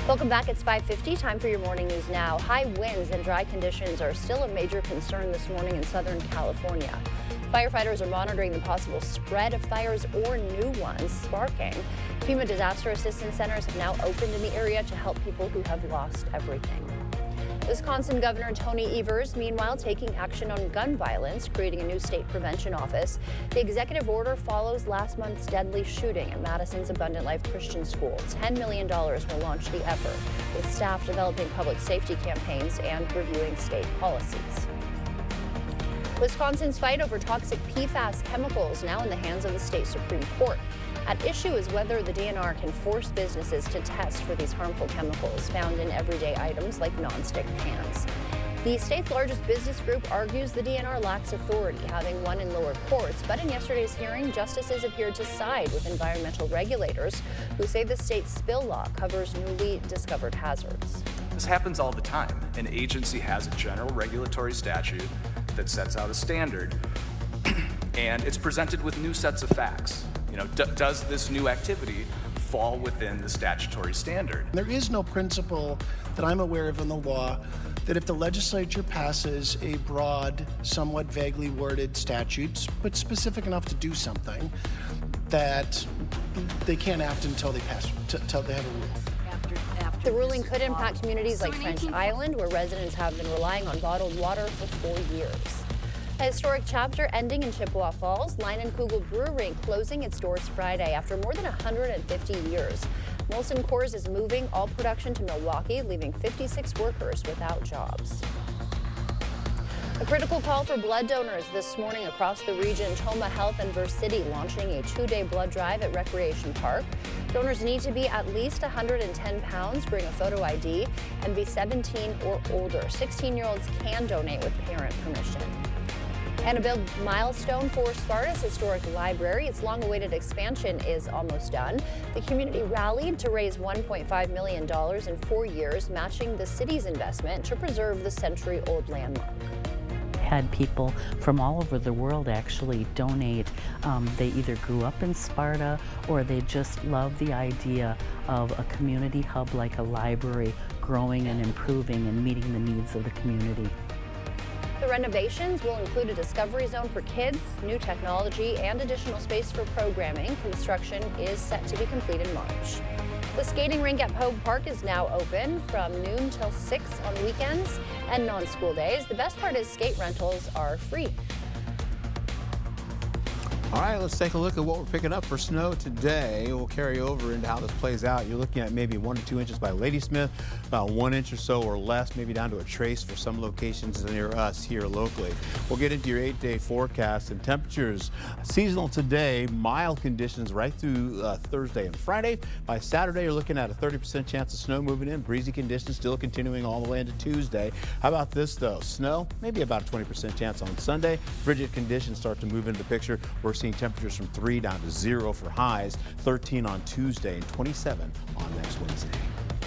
Welcome back. It's 5:50. Time for your morning news now. High winds and dry conditions are still a major concern this morning in Southern California. Firefighters are monitoring the possible spread of fires or new ones sparking. FEMA disaster assistance centers have now opened in the area to help people who have lost everything. Wisconsin Governor Tony Evers, meanwhile, taking action on gun violence, creating a new state prevention office. The executive order follows last month's deadly shooting at Madison's Abundant Life Christian School. $10 million will launch the effort, with staff developing public safety campaigns and reviewing state policies. Wisconsin's fight over toxic PFAS chemicals now in the hands of the state Supreme Court. At issue is whether the DNR can force businesses to test for these harmful chemicals found in everyday items like nonstick pans. The state's largest business group argues the DNR lacks authority, having won in lower courts. But in yesterday's hearing, justices appeared to side with environmental regulators who say the state's spill law covers newly discovered hazards. This happens all the time. An agency has a general regulatory statute that sets out a standard, and it's presented with new sets of facts. Does this new activity fall within the statutory standard? There is no principle that I'm aware of in the law that if the legislature passes a broad, somewhat vaguely worded statute, but specific enough to do something, that they can't act until they pass, until they have a rule. The ruling could impact communities like French Island, where residents have been relying on bottled water for 4 years. A historic chapter ending in Chippewa Falls. Leinenkugel Brewery closing its doors Friday after more than 150 years. Molson Coors is moving all production to Milwaukee, leaving 56 workers without jobs. A critical call for blood donors this morning across the region. Toma Health and Verse City launching a 2-day blood drive at Recreation Park. Donors need to be at least 110 pounds, bring a photo ID, and be 17 or older. 16-year-olds can donate with parent permission. And a big milestone for Sparta's historic library. Its long-awaited expansion is almost done. The community rallied to raise $1.5 million in 4 years, matching the city's investment to preserve the century-old landmark. Had people from all over the world actually donate. They either grew up in Sparta or they just love the idea of a community hub like a library growing and improving and meeting the needs of the community. The renovations will include a discovery zone for kids, new technology, and additional space for programming. Construction is set to be complete in March. The skating rink at Pogue Park is now open from noon till 6 on weekends and non-school days. The best part is skate rentals are free. All right, let's take a look at what we're picking up for snow today. We'll carry over into how this plays out. You're looking at maybe 1 to 2 inches by Ladysmith, about 1 inch or so or less, maybe down to a trace for some locations near us here locally. We'll get into your 8-day forecast and temperatures. Seasonal today, mild conditions right through Thursday and Friday. By Saturday, you're looking at a 30% chance of snow moving in. Breezy conditions still continuing all the way into Tuesday. How about this though? Snow, maybe about a 20% chance on Sunday. Frigid conditions start to move into the picture. We're seeing temperatures from 3 down to 0 for highs, 13 on Tuesday and 27 on next Wednesday.